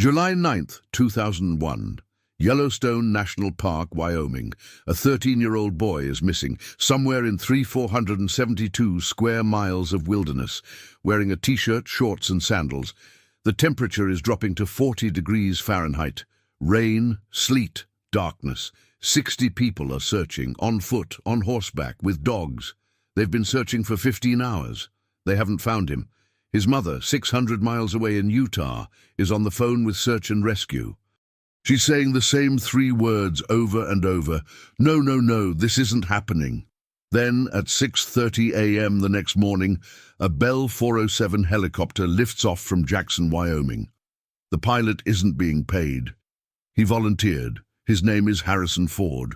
July 9th, 2001. Yellowstone National Park, Wyoming. A 13-year-old boy is missing, somewhere in 472 square miles of wilderness, wearing a t-shirt, shorts and sandals. The temperature is dropping to 40 degrees Fahrenheit. Rain, sleet, darkness. 60 people are searching, on foot, on horseback, with dogs. They've been searching for 15 hours. They haven't found him. His mother, 600 miles away in Utah, is on the phone with search and rescue. She's saying the same 3 words over and over. No, no, no, this isn't happening. Then, at 6:30 a.m. the next morning, a Bell 407 helicopter lifts off from Jackson, Wyoming. The pilot isn't being paid. He volunteered. His name is Harrison Ford.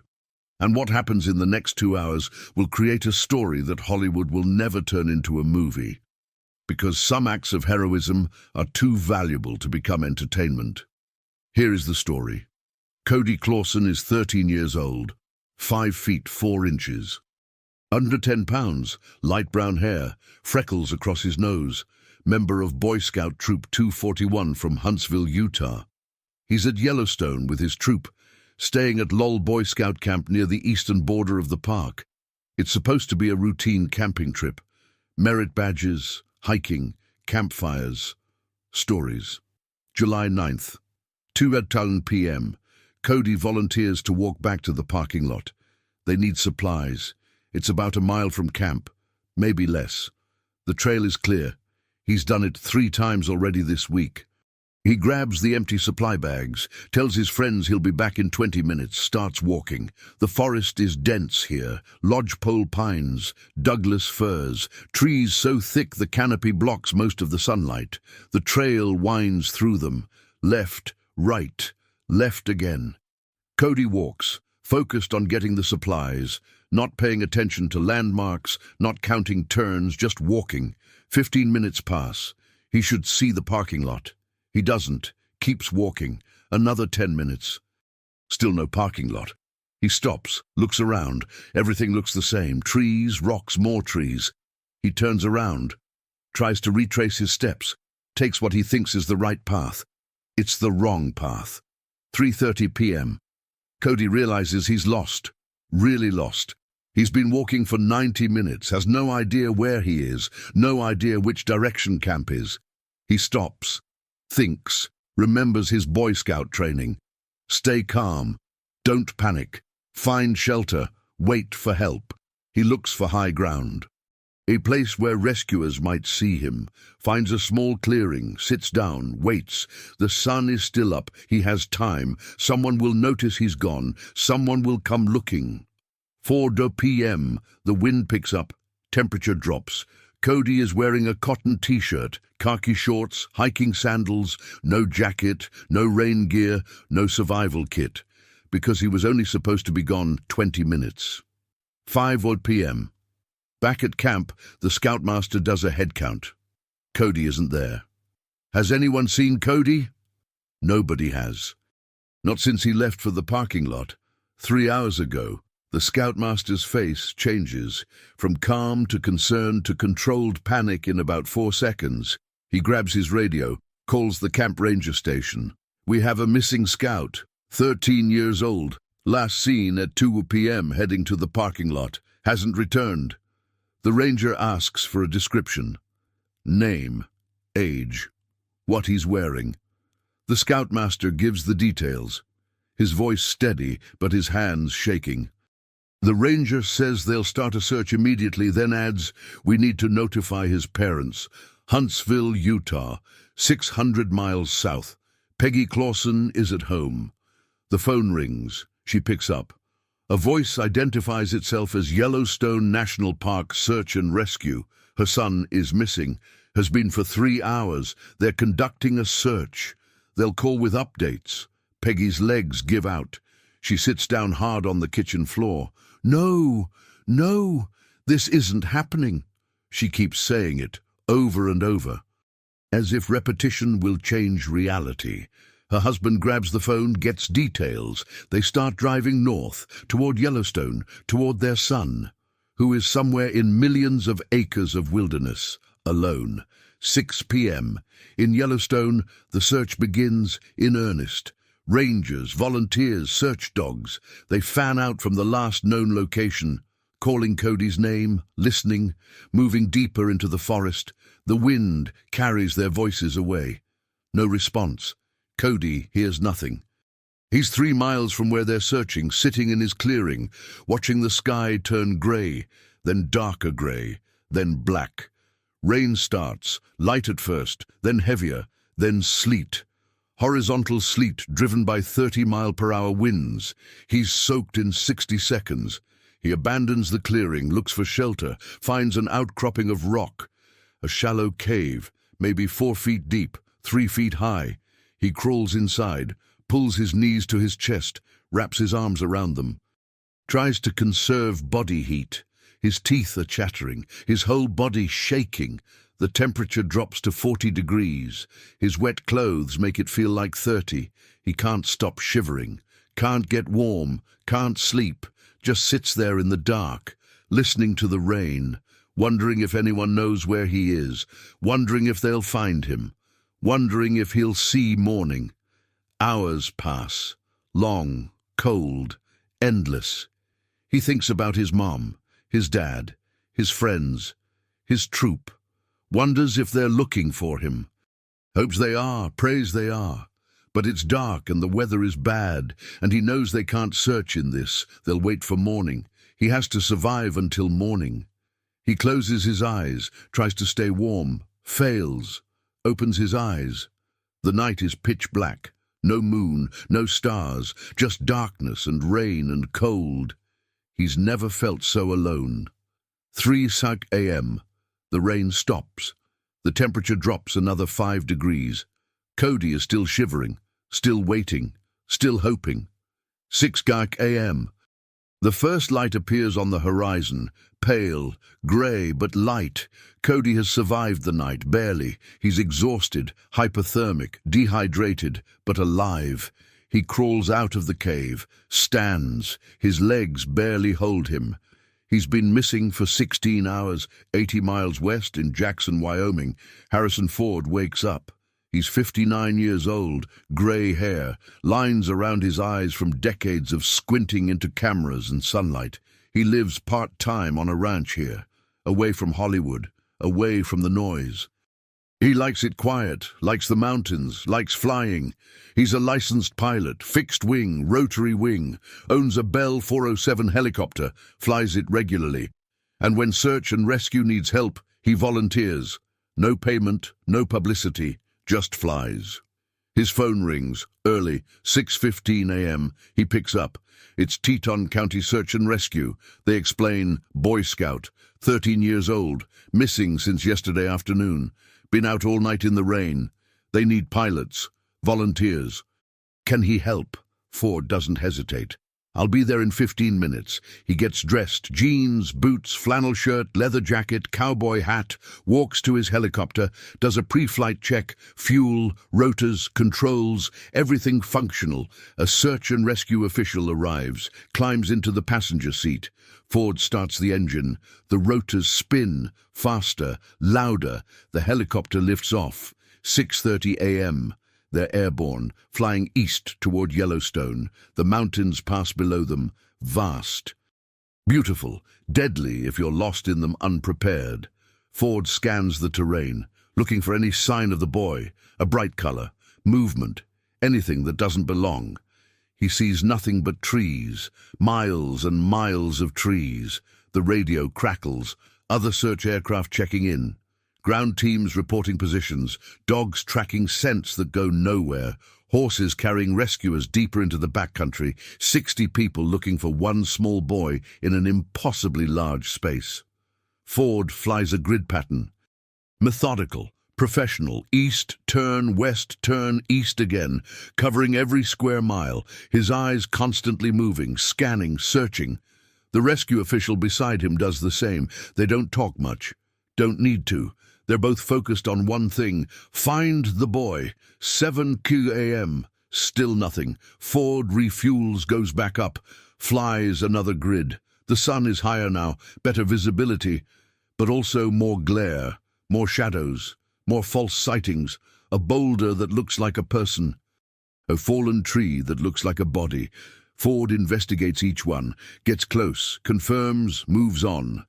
And what happens in the next 2 hours will create a story that Hollywood will never turn into a movie. Because some acts of heroism are too valuable to become entertainment. Here is the story. Cody Clausen is 13 years old, 5 feet 4 inches. Under 10 pounds, light brown hair, freckles across his nose, member of Boy Scout Troop 241 from Huntsville, Utah. He's at Yellowstone with his troop, staying at Lowell Boy Scout camp near the eastern border of the park. It's supposed to be a routine camping trip. Merit badges, hiking, campfires, stories. July 9th, 2:10 p.m. Cody volunteers to walk back to the parking lot. They need supplies. It's about a mile from camp, maybe less. The trail is clear. He's done it 3 times already this week. He grabs the empty supply bags, tells his friends he'll be back in 20 minutes, starts walking. The forest is dense here, lodgepole pines, Douglas firs, trees so thick the canopy blocks most of the sunlight. The trail winds through them, left, right, left again. Cody walks, focused on getting the supplies, not paying attention to landmarks, not counting turns, just walking. 15 minutes pass. He should see the parking lot. He doesn't, keeps walking. Another 10 minutes. Still no parking lot. He stops, looks around. Everything looks the same. Trees, rocks, more trees. He turns around, tries to retrace his steps, takes what he thinks is the right path. It's the wrong path. 3:30 p.m. Cody realizes he's lost, really lost. He's been walking for 90 minutes, has no idea where he is, no idea which direction camp is. He stops. Thinks, remembers his Boy Scout training. Stay calm, don't panic, find shelter, wait for help. He looks for high ground. A place where rescuers might see him, finds a small clearing, sits down, waits. The sun is still up, he has time. Someone will notice he's gone, someone will come looking. 4:00 p.m., the wind picks up, temperature drops. Cody is wearing a cotton t-shirt, khaki shorts, hiking sandals, no jacket, no rain gear, no survival kit, because he was only supposed to be gone 20 minutes. 5:00 p.m. Back at camp, the scoutmaster does a head count. Cody isn't there. Has anyone seen Cody? Nobody has. Not since he left for the parking lot, 3 hours ago. The scoutmaster's face changes, from calm to concern to controlled panic in about 4 seconds. He grabs his radio, calls the camp ranger station. We have a missing scout, 13 years old, last seen at 2 p.m. heading to the parking lot, hasn't returned. The ranger asks for a description. Name, age, what he's wearing. The scoutmaster gives the details, his voice steady but his hands shaking. The ranger says they'll start a search immediately, then adds, we need to notify his parents. Huntsville, Utah, 600 miles south. Peggy Clausen is at home. The phone rings. She picks up. A voice identifies itself as Yellowstone National Park Search and Rescue. Her son is missing, has been for 3 hours. They're conducting a search. They'll call with updates. Peggy's legs give out. She sits down hard on the kitchen floor. No, no, this isn't happening. She keeps saying it over and over, as if repetition will change reality. Her husband grabs the phone, gets details. They start driving north, toward Yellowstone, toward their son, who is somewhere in millions of acres of wilderness, alone. 6 p.m. In Yellowstone, the search begins in earnest. Rangers, volunteers, search dogs. They fan out from the last known location, calling Cody's name, listening, moving deeper into the forest. The wind carries their voices away. No response. Cody hears nothing. He's 3 miles from where they're searching, sitting in his clearing, watching the sky turn grey, then darker grey, then black. Rain starts, light at first, then heavier, then sleet. Horizontal sleet driven by 30-mile-per-hour winds. He's soaked in 60 seconds. He abandons the clearing, looks for shelter, finds an outcropping of rock. A shallow cave, maybe 4 feet deep, 3 feet high. He crawls inside, pulls his knees to his chest, wraps his arms around them. Tries to conserve body heat. His teeth are chattering, his whole body shaking. The temperature drops to 40 degrees. His wet clothes make it feel like 30. He can't stop shivering, can't get warm, can't sleep, just sits there in the dark, listening to the rain, wondering if anyone knows where he is, wondering if they'll find him, wondering if he'll see morning. Hours pass, long, cold, endless. He thinks about his mom, his dad, his friends, his troop, wonders if they're looking for him. Hopes they are, prays they are. But it's dark and the weather is bad, and he knows they can't search in this. They'll wait for morning. He has to survive until morning. He closes his eyes, tries to stay warm, fails, opens his eyes. The night is pitch black. No moon, no stars, just darkness and rain and cold. He's never felt so alone. 3 a.m. The rain stops. The temperature drops another 5 degrees. Cody is still shivering, still waiting, still hoping. 6 a.m. The first light appears on the horizon, pale, grey but light. Cody has survived the night, barely. He's exhausted, hypothermic, dehydrated, but alive. He crawls out of the cave, stands. His legs barely hold him. He's been missing for 16 hours, 80 miles west in Jackson, Wyoming. Harrison Ford wakes up. He's 59 years old, grey hair, lines around his eyes from decades of squinting into cameras and sunlight. He lives part-time on a ranch here, away from Hollywood, away from the noise. He likes it quiet, likes the mountains, likes flying. He's a licensed pilot, fixed wing, rotary wing, owns a Bell 407 helicopter, flies it regularly. And when search and rescue needs help, he volunteers. No payment, no publicity, just flies. His phone rings, early, 6:15 a.m. He picks up. It's Teton County Search and Rescue. They explain, Boy Scout, 13 years old, missing since yesterday afternoon. Been out all night in the rain. They need pilots, volunteers. Can he help? Ford doesn't hesitate. I'll be there in 15 minutes. He gets dressed, jeans, boots, flannel shirt, leather jacket, cowboy hat, walks to his helicopter, does a pre-flight check, fuel, rotors, controls, everything functional. A search and rescue official arrives, climbs into the passenger seat. Ford starts the engine. The rotors spin, faster, louder. The helicopter lifts off. 6:30 a.m. They're airborne, flying east toward Yellowstone. The mountains pass below them, vast. Beautiful, deadly if you're lost in them unprepared. Ford scans the terrain, looking for any sign of the boy, a bright color, movement, anything that doesn't belong. He sees nothing but trees, miles and miles of trees. The radio crackles, other search aircraft checking in. Ground teams reporting positions, dogs tracking scents that go nowhere, horses carrying rescuers deeper into the backcountry, 60 people looking for one small boy in an impossibly large space. Ford flies a grid pattern. Methodical, professional, east, turn, west, turn, east again, covering every square mile, his eyes constantly moving, scanning, searching. The rescue official beside him does the same. They don't talk much, don't need to. They're both focused on one thing, find the boy. 7 a.m. Still nothing. Ford refuels, goes back up, flies another grid. The sun is higher now, better visibility, but also more glare, more shadows, More false sightings. A boulder that looks like a person. A fallen tree that looks like a body. Ford investigates each one, gets close, confirms, moves on.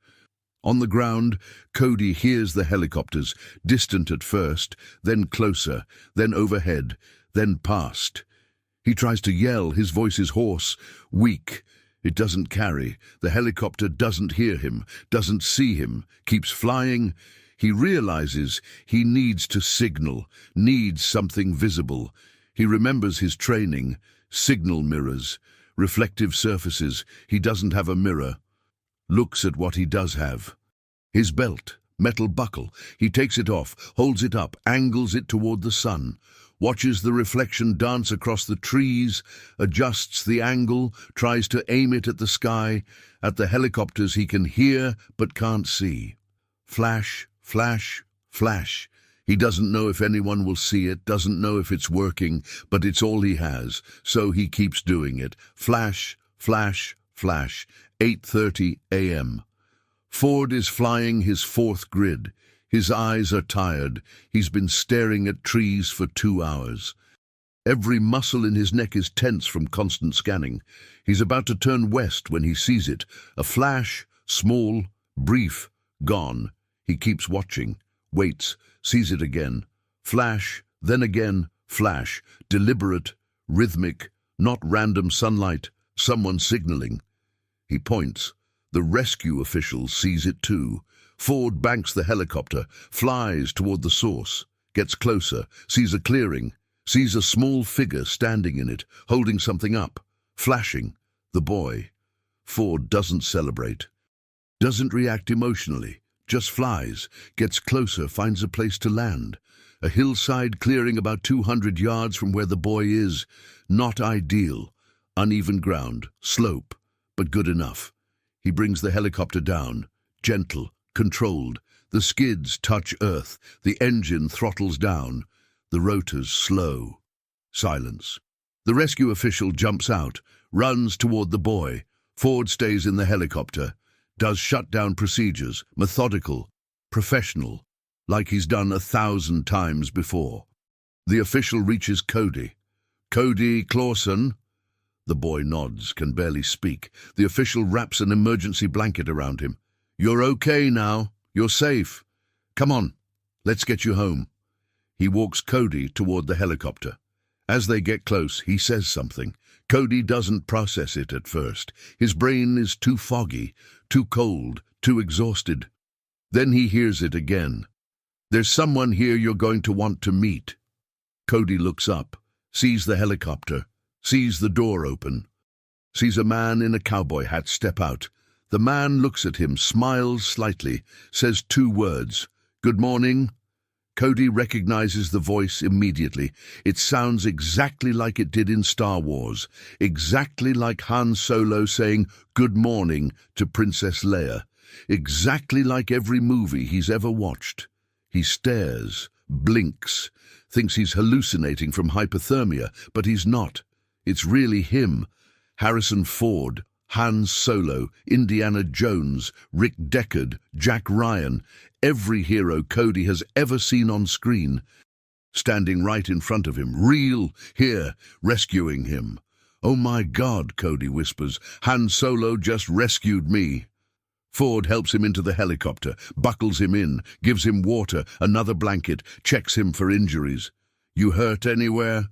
On the ground, Cody hears the helicopters, distant at first, then closer, then overhead, then past. He tries to yell, his voice is hoarse, weak. It doesn't carry. The helicopter doesn't hear him, doesn't see him, keeps flying. He realizes he needs to signal, needs something visible. He remembers his training, signal mirrors, reflective surfaces. He doesn't have a mirror. Looks at what he does have. His belt, metal buckle. He takes it off, holds it up, angles it toward the sun, watches the reflection dance across the trees, adjusts the angle, tries to aim it at the sky, at the helicopters he can hear but can't see. Flash, flash, flash. He doesn't know if anyone will see it, doesn't know if it's working, but it's all he has, so he keeps doing it. Flash, flash, flash. 8:30 a.m. Ford is flying his fourth grid. His eyes are tired. He's been staring at trees for 2 hours. Every muscle in his neck is tense from constant scanning. He's about to turn west when he sees it. A flash, small, brief, gone. He keeps watching, waits, sees it again. Flash, then again, flash. Deliberate, rhythmic, not random sunlight, someone signaling. He points. The rescue official sees it too. Ford banks the helicopter, flies toward the source, gets closer, sees a clearing, sees a small figure standing in it, holding something up, flashing. The boy. Ford doesn't celebrate, doesn't react emotionally, just flies, gets closer, finds a place to land. A hillside clearing about 200 yards from where the boy is. Not ideal. Uneven ground, slope, but good enough. He brings the helicopter down, gentle, controlled. The skids touch earth, the engine throttles down, the rotors slow. Silence. The rescue official jumps out, runs toward the boy. Ford stays in the helicopter, does shutdown procedures, methodical, professional, like he's done 1,000 times before. The official reaches Cody. "Cody Clausen?" The boy nods, can barely speak. The official wraps an emergency blanket around him. "You're okay now. You're safe. Come on, let's get you home." He walks Cody toward the helicopter. As they get close, he says something. Cody doesn't process it at first. His brain is too foggy, too cold, too exhausted. Then he hears it again. "There's someone here you're going to want to meet." Cody looks up, sees the helicopter, sees the door open, sees a man in a cowboy hat step out. The man looks at him, smiles slightly, says 2 words, "Good morning." Cody recognizes the voice immediately. It sounds exactly like it did in Star Wars, exactly like Han Solo saying "Good morning" to Princess Leia, exactly like every movie he's ever watched. He stares, blinks, thinks he's hallucinating from hypothermia, but he's not. It's really him, Harrison Ford, Han Solo, Indiana Jones, Rick Deckard, Jack Ryan, every hero Cody has ever seen on screen, standing right in front of him, real, here, rescuing him. "Oh my God," Cody whispers, "Han Solo just rescued me." Ford helps him into the helicopter, buckles him in, gives him water, another blanket, checks him for injuries. "You hurt anywhere?"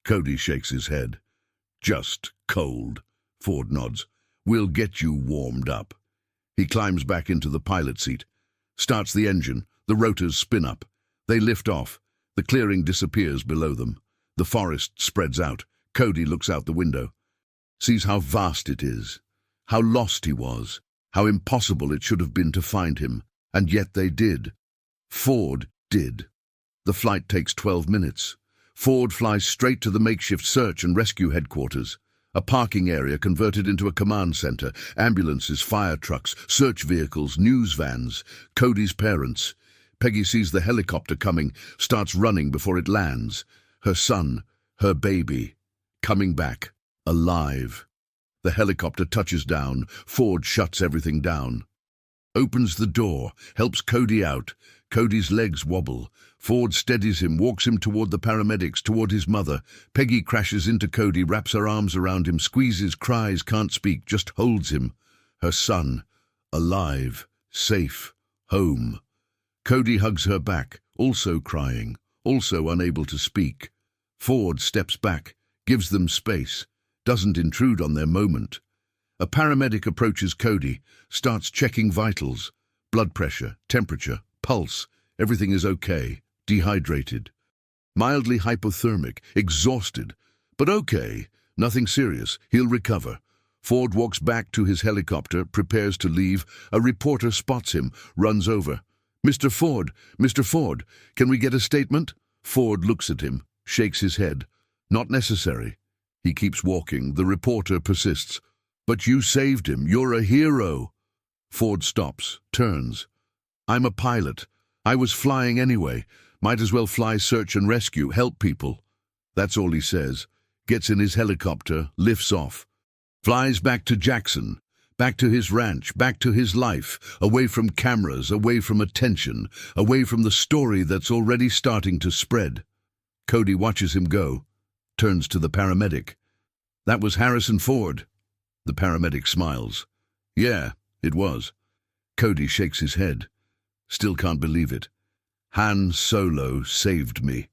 Cody shakes his head. "Just cold." Ford nods. "We'll get you warmed up." He climbs back into the pilot seat, starts the engine, the rotors spin up. They lift off. The clearing disappears below them. The forest spreads out. Cody looks out the window, sees how vast it is, how lost he was, how impossible it should have been to find him, and yet they did. Ford did. The flight takes 12 minutes. Ford flies straight to the makeshift search and rescue headquarters. A parking area converted into a command center, ambulances, fire trucks, search vehicles, news vans, Cody's parents. Peggy sees the helicopter coming, starts running before it lands. Her son, her baby, coming back, alive. The helicopter touches down. Ford shuts everything down. Opens the door, helps Cody out. Cody's legs wobble. Ford steadies him, walks him toward the paramedics, toward his mother. Peggy crashes into Cody, wraps her arms around him, squeezes, cries, can't speak, just holds him. Her son, alive, safe, home. Cody hugs her back, also crying, also unable to speak. Ford steps back, gives them space, doesn't intrude on their moment. A paramedic approaches Cody, starts checking vitals, blood pressure, temperature, pulse. Everything is okay, dehydrated. Mildly hypothermic, exhausted, but okay, nothing serious, he'll recover. Ford walks back to his helicopter, prepares to leave. A reporter spots him, runs over. Mr. Ford, can we get a statement? Ford looks at him, shakes his head. Not necessary. He keeps walking. The reporter persists. But you saved him. You're a hero. Ford stops, turns. I'm a pilot. I was flying anyway. Might as well fly search and rescue, help people. That's all he says. Gets in his helicopter, lifts off. Flies back to Jackson, back to his ranch, back to his life, away from cameras, away from attention, away from the story that's already starting to spread. Cody watches him go, turns to the paramedic. That was Harrison Ford. The paramedic smiles. Yeah, it was. Cody shakes his head. Still can't believe it. Han Solo saved me.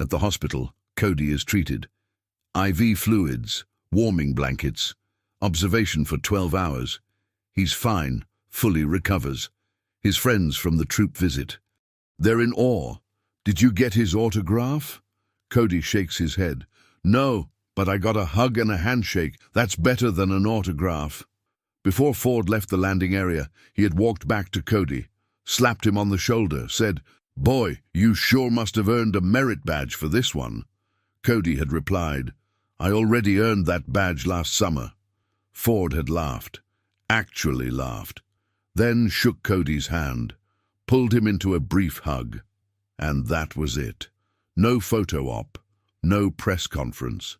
At the hospital, Cody is treated. IV fluids, warming blankets, observation for 12 hours. He's fine, fully recovers. His friends from the troop visit. They're in awe. Did you get his autograph? Cody shakes his head. No, but I got a hug and a handshake. That's better than an autograph. Before Ford left the landing area, he had walked back to Cody, slapped him on the shoulder, said, "Boy, you sure must have earned a merit badge for this one." Cody had replied, "I already earned that badge last summer." Ford had laughed, actually laughed, then shook Cody's hand, pulled him into a brief hug. And that was it. No photo op, no press conference.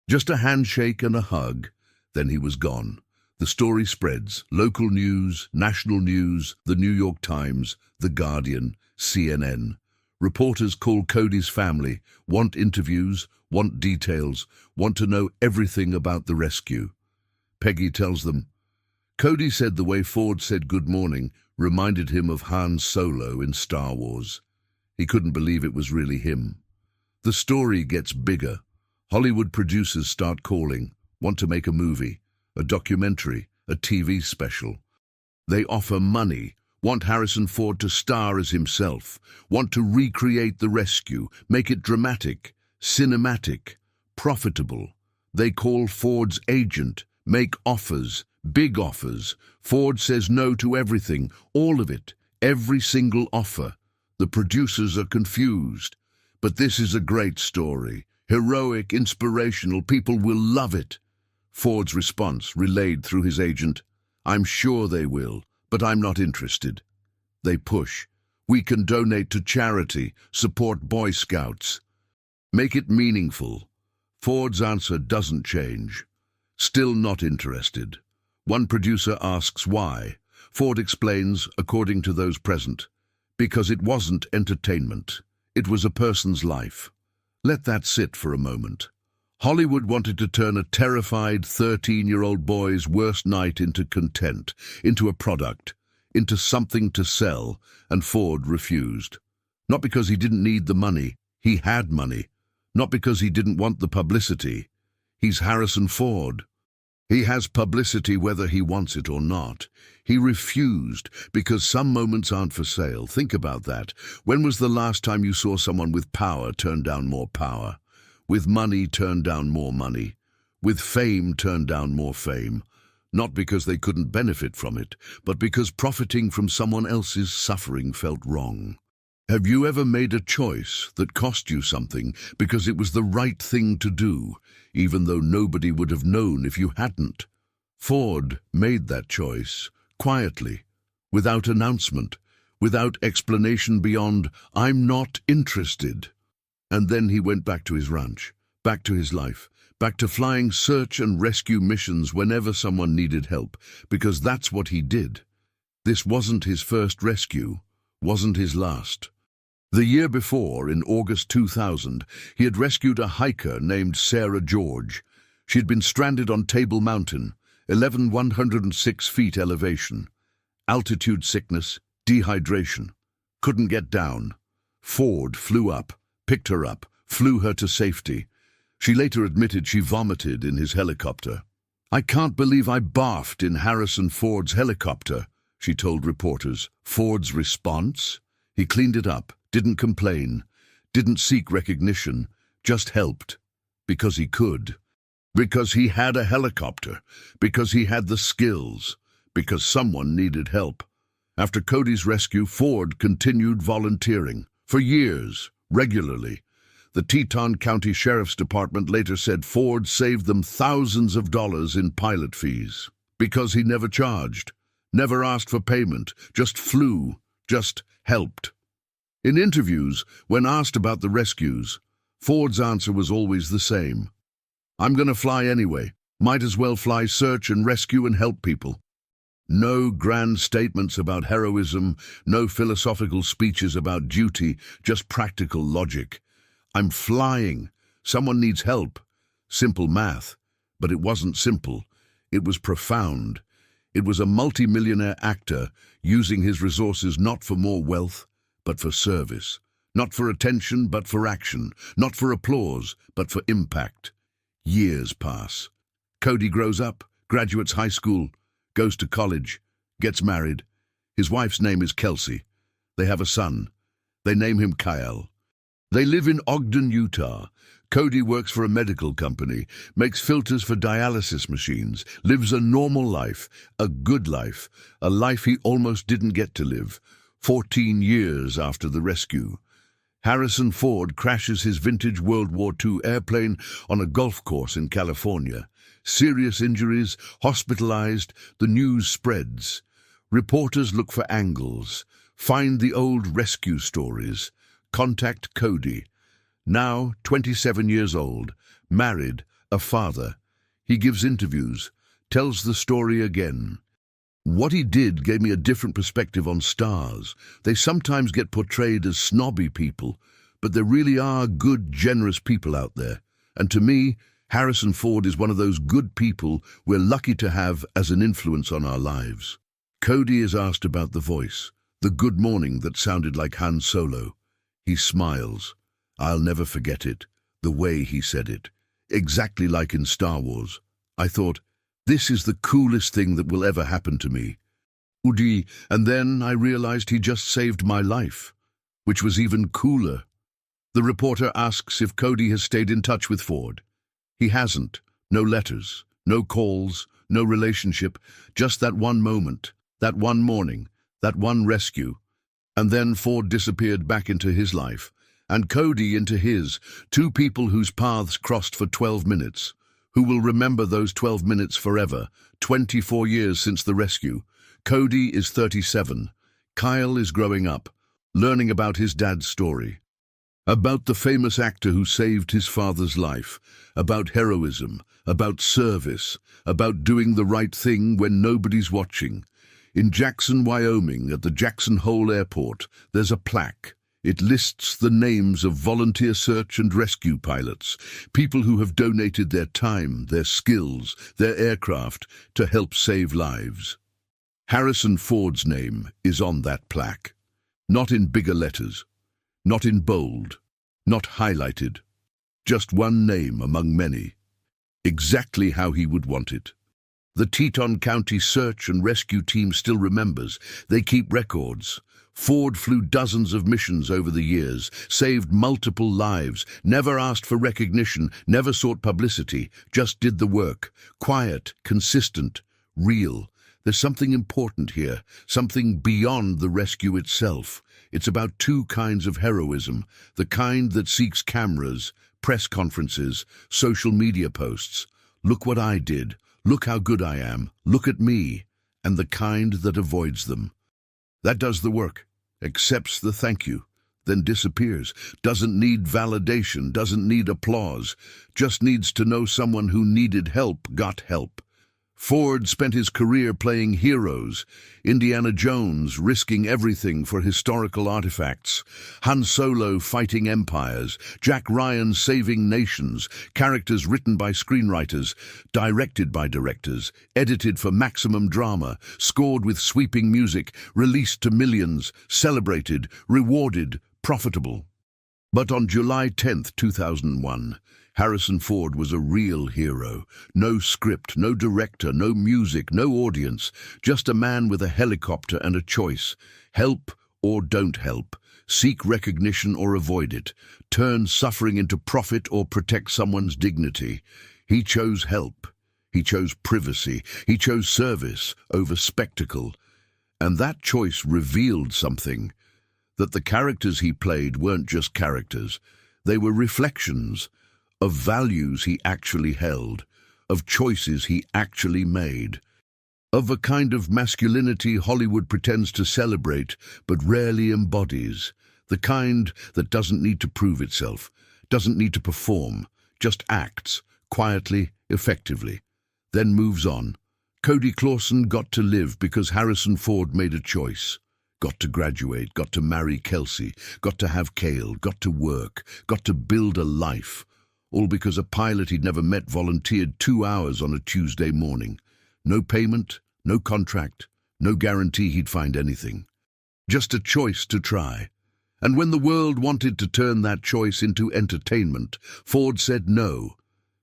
Just a handshake and a hug, then he was gone. The story spreads. Local news, national news, the New York Times, The Guardian, CNN. Reporters call Cody's family, want interviews, want details, want to know everything about the rescue. Peggy tells them, Cody said the way Ford said good morning reminded him of Han Solo in Star Wars. He couldn't believe it was really him. The story gets bigger. Hollywood producers start calling, want to make a movie, a documentary, a TV special. They offer money, want Harrison Ford to star as himself, want to recreate the rescue, make it dramatic, cinematic, profitable. They call Ford's agent, make offers, big offers. Ford says no to everything, all of it, every single offer. The producers are confused. But this is a great story, heroic, inspirational. People will love it. Ford's response, relayed through his agent, I'm sure they will, but I'm not interested. They push. We can donate to charity, support Boy Scouts. Make it meaningful. Ford's answer doesn't change. Still not interested. One producer asks why. Ford explains, according to those present, because it wasn't entertainment. It was a person's life. Let that sit for a moment. Hollywood wanted to turn a terrified 13-year-old boy's worst night into content, into a product, into something to sell, and Ford refused. Not because he didn't need the money. He had money. Not because he didn't want the publicity. He's Harrison Ford. He has publicity whether he wants it or not. He refused because some moments aren't for sale. Think about that. When was the last time you saw someone with power turn down more power? With money turn down more money? With fame turn down more fame? Not because they couldn't benefit from it, but because profiting from someone else's suffering felt wrong. Have you ever made a choice that cost you something because it was the right thing to do, even though nobody would have known if you hadn't? Ford made that choice, quietly, without announcement, without explanation beyond, I'm not interested. And then he went back to his ranch, back to his life, back to flying search and rescue missions whenever someone needed help, because that's what he did. This wasn't his first rescue, wasn't his last. The year before, in August 2000, he had rescued a hiker named Sarah George. She had been stranded on Table Mountain, 11,106 feet elevation. Altitude sickness, dehydration. Couldn't get down. Ford flew up, picked her up, flew her to safety. She later admitted she vomited in his helicopter. "I can't believe I barfed in Harrison Ford's helicopter," she told reporters. Ford's response? He cleaned it up, didn't complain, didn't seek recognition, just helped. Because he could. Because he had a helicopter. Because he had the skills. Because someone needed help. After Cody's rescue, Ford continued volunteering. For years, regularly. The Teton County Sheriff's Department later said Ford saved them thousands of dollars in pilot fees. Because he never charged, never asked for payment, just flew, just helped. In interviews, when asked about the rescues, Ford's answer was always the same. "I'm going to fly anyway. Might as well fly search and rescue and help people." No grand statements about heroism, no philosophical speeches about duty, just practical logic. "I'm flying. Someone needs help." Simple math. But it wasn't simple. It was profound. It was a multimillionaire actor using his resources not for more wealth, but for service. Not for attention, but for action. Not for applause, but for impact. Years pass. Cody grows up, graduates high school, goes to college, gets married. His wife's name is Kelsey. They have a son. They name him Kyle. They live in Ogden, Utah. Cody works for a medical company, makes filters for dialysis machines, lives a normal life, a good life, a life he almost didn't get to live, 14 years after the rescue. Harrison Ford crashes his vintage World War II airplane on a golf course in California. Serious injuries, hospitalized, the news spreads. Reporters look for angles, find the old rescue stories. Contact Cody. Now 27 years old, married, a father. He gives interviews, tells the story again. "What he did gave me a different perspective on stars. They sometimes get portrayed as snobby people, but there really are good, generous people out there. And to me, Harrison Ford is one of those good people we're lucky to have as an influence on our lives." Cody is asked about the voice, the good morning that sounded like Han Solo. He smiles. "I'll never forget it, the way he said it. Exactly like in Star Wars. I thought, this is the coolest thing that will ever happen to me. Udi, and then I realized he just saved my life, which was even cooler." The reporter asks if Cody has stayed in touch with Ford. He hasn't. No letters, no calls, no relationship, just that one moment, that one morning, that one rescue. And then Ford disappeared back into his life, and Cody into his, two people whose paths crossed for 12 minutes, who will remember those 12 minutes forever, 24 years since the rescue. Cody is 37. Kyle is growing up, learning about his dad's story. About the famous actor who saved his father's life, about heroism, about service, about doing the right thing when nobody's watching. In Jackson, Wyoming, at the Jackson Hole Airport, there's a plaque. It lists the names of volunteer search and rescue pilots, people who have donated their time, their skills, their aircraft to help save lives. Harrison Ford's name is on that plaque. Not in bigger letters, not in bold, not highlighted. Just one name among many. Exactly how he would want it. The Teton County Search and Rescue Team still remembers. They keep records. Ford flew dozens of missions over the years, saved multiple lives, never asked for recognition, never sought publicity, just did the work. Quiet, consistent, real. There's something important here, something beyond the rescue itself. It's about two kinds of heroism, the kind that seeks cameras, press conferences, social media posts. Look what I did. Look how good I am. Look at me. And the kind that avoids them. That does the work, accepts the thank you, then disappears, doesn't need validation, doesn't need applause, just needs to know someone who needed help got help. Ford spent his career playing heroes, Indiana Jones risking everything for historical artifacts, Han Solo fighting empires, Jack Ryan saving nations, characters written by screenwriters, directed by directors, edited for maximum drama, scored with sweeping music, released to millions, celebrated, rewarded, profitable. But on July 10, 2001, Harrison Ford was a real hero. No script, no director, no music, no audience. Just a man with a helicopter and a choice. Help or don't help. Seek recognition or avoid it. Turn suffering into profit or protect someone's dignity. He chose help. He chose privacy. He chose service over spectacle. And that choice revealed something. That the characters he played weren't just characters. They were reflections of values he actually held, of choices he actually made, of a kind of masculinity Hollywood pretends to celebrate but rarely embodies, the kind that doesn't need to prove itself, doesn't need to perform, just acts, quietly, effectively, then moves on. Cody Clausen got to live because Harrison Ford made a choice. Got to graduate, got to marry Kelsey, got to have Cale, got to work, got to build a life. All because a pilot he'd never met volunteered 2 hours on a Tuesday morning. No payment, no contract, no guarantee he'd find anything. Just a choice to try. And when the world wanted to turn that choice into entertainment, Ford said no,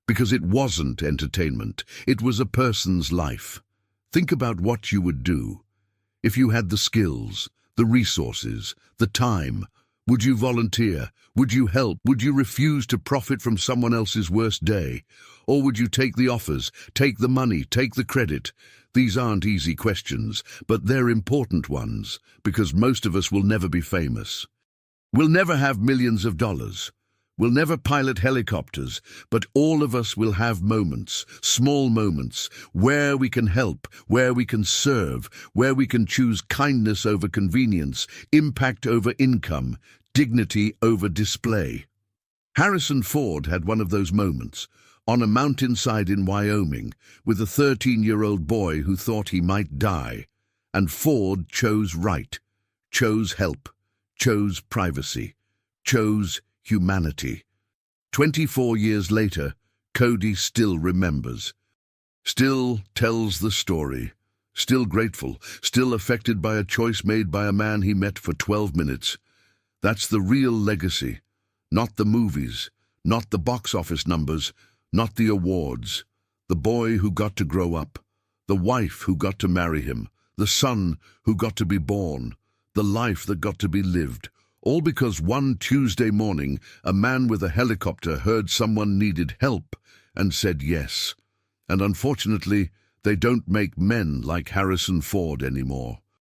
because it wasn't entertainment. It was a person's life. Think about what you would do. If you had the skills, the resources, the time, would you volunteer? Would you help? Would you refuse to profit from someone else's worst day? Or would you take the offers, take the money, take the credit? These aren't easy questions, but they're important ones, because most of us will never be famous. We'll never have millions of dollars. We'll never pilot helicopters, but all of us will have moments, small moments, where we can help, where we can serve, where we can choose kindness over convenience, impact over income, dignity over display. Harrison Ford had one of those moments, on a mountainside in Wyoming, with a 13-year-old boy who thought he might die. And Ford chose right, chose help, chose privacy, chose humanity. 24 years later, Cody still remembers, still tells the story, still grateful, still affected by a choice made by a man he met for 12 minutes. That's the real legacy, not the movies, not the box office numbers, not the awards. The boy who got to grow up, the wife who got to marry him, the son who got to be born, the life that got to be lived. All because one Tuesday morning, a man with a helicopter heard someone needed help and said yes. And unfortunately, they don't make men like Harrison Ford anymore.